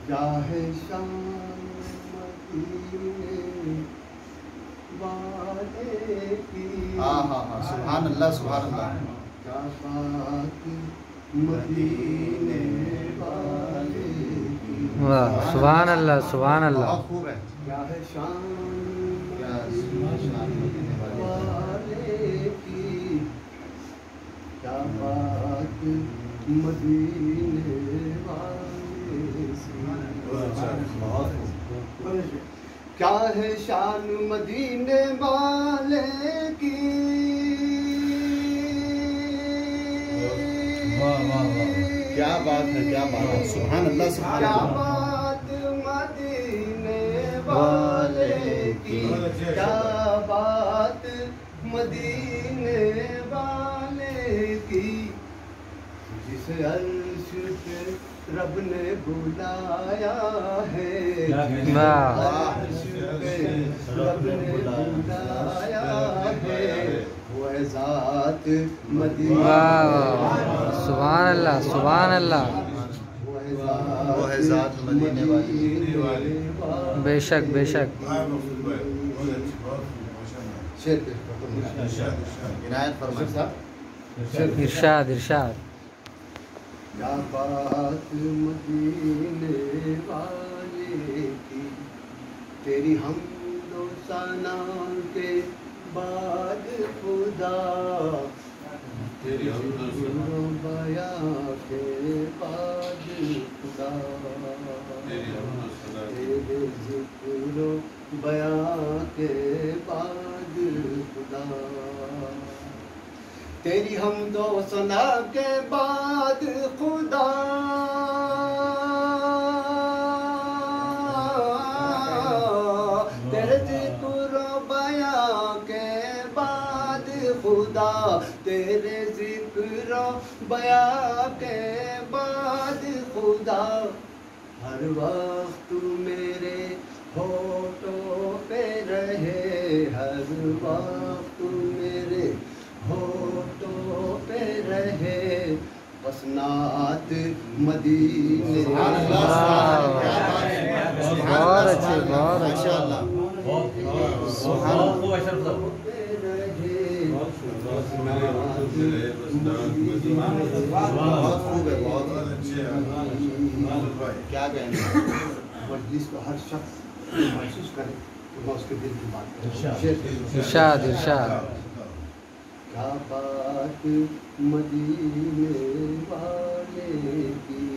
کیا ہے شان مدینے والے کی، سبحان اللہ سبحان اللہ. کیا بات مدینے والے کی. واہ سبحان اللہ سبحان اللہ. بہت خوب ہے. کیا ہے شان کیا مدینے والے کی، کیا بات مدینے والے کی. کیا ہے شان مدینے والے کی، کیا بات ہے کیا بات ہے. سبحان اللہ سبحان کیا اللہ. بات مدینے والے کی، کیا بات مدینے والے کی. جس عرش پہ رب نے بلایا ہے، واہ عرش پہ رب نے بلایا ہے، وہ ہے ذات مدینے. واہ سبحان اللہ سبحان اللہ. وہ ہے ذات مدینے والی. بے شک بے شک. عنایت فرمائیں. ارشاد ارشاد. کیا بات مدینے والے کی، تیری حمد و ثنا کے بعد خدا، تیری حمد و بیان کے بعد خدا، تیرے ذکر و بیان کے بعد خدا، تیری حمد و ثنا کے بعد خدا، تیرے ذکر و بیان کے بعد خدا، تیرے ذکر و بیان کے بعد خدا. ہر وقت میرے ہونٹوں پہ رہے، ہر وقت میرے ہونٹوں پہ رہے، بس نعت مدینے. بہت اچھے بہت اچھے. سبحان اللہ. بہت خوب ہے بہت اچھے. کیا کہیں گے. مجلس کو ہر شخص محسوس کرے تو میں اس کے دل کی بات کروں. ارشاد ارشاد. کیا بات مدینے والے کی،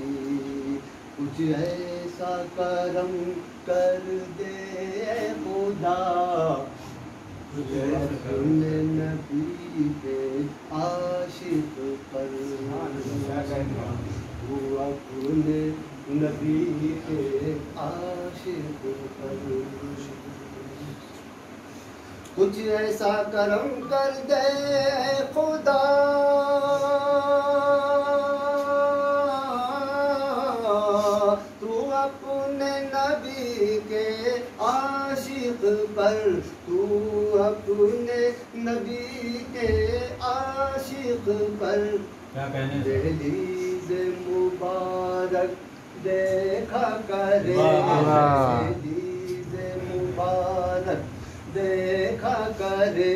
کچھ ایسا کرم کر دے اے خدا، اپنے نبی کے عاشق پر، وہ اپنے نبی کے عاشق پر کچھ ایسا کرم کر دے خدا، تو اپنے نبی کے عاشق پر، تو اپنے نبی کے عاشق پر. دہلیز مبارک دیکھا کرے، دہلیز مبارک دیکھا کرے،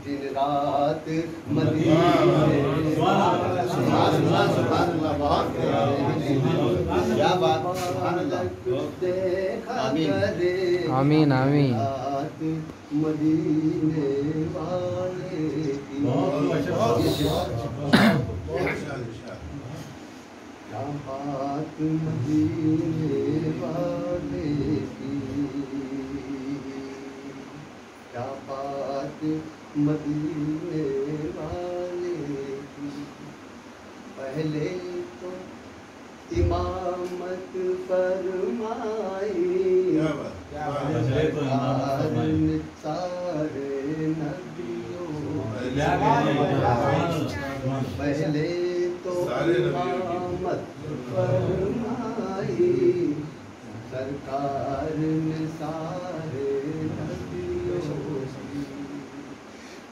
دن رات مدینے. سبحان اللہ سبحان اللہ. بہت کیا بات. سبحان اللہ. دیکھا کرے، آمین آمین. رات مدینے والے کی. کیا بات مدینے والے کی، کیا بات مدینے والے کی. پہلے تو امامت فرمائی، سارے نبیوں، پہلے تو امامت فرمائی، سرکار نے سارے نبیوں کی.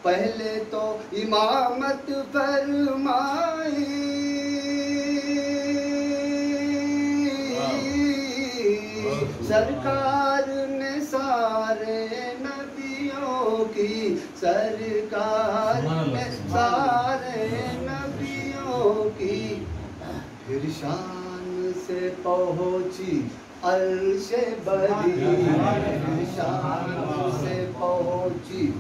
پہلے تو امامت فرمائی، سرکار نے سارے نبیوں کی سرکار نے سارے نبیوں کی پھر شان سے پہنچی عرش بری پھر شان سے پہنچی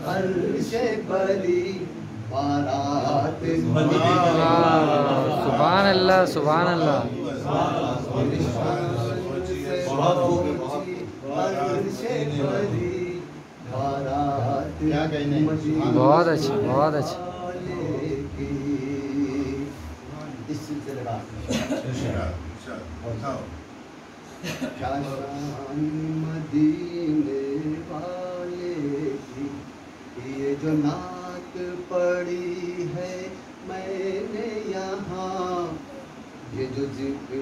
عرش بری بارات سبحان اللہ سبحان اللہ بہت اچھا بہت اچھا اس سلسلے بات کیا شان مدینے والے کی یہ جو نعت پڑی ہے میں نے یہاں یہ جو ذکر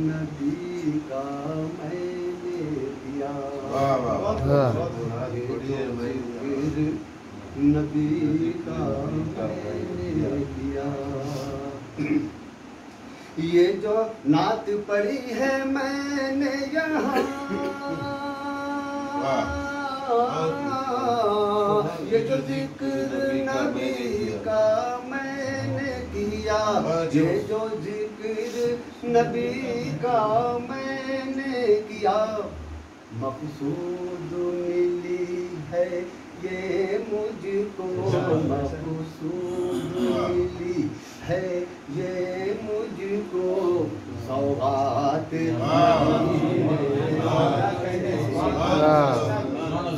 نبی کا میں نے دیا یہ جو ذکر نبی کا میں نے دیا یہ جو نعت پڑی ہے میں نے یہاں یہ جو ذکر نبی کا میں نے کیا یہ جو ذکر نبی کا میں نے کیا مقصود ملی ہے یہ مجھ کو مقصود ملی ہے یہ مجھ کو سوغات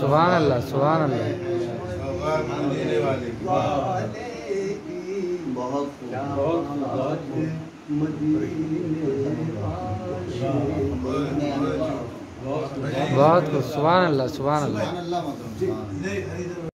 سبحان اللہ سبحان اللہ بہت کچھ سبحان اللہ سبحان اللہ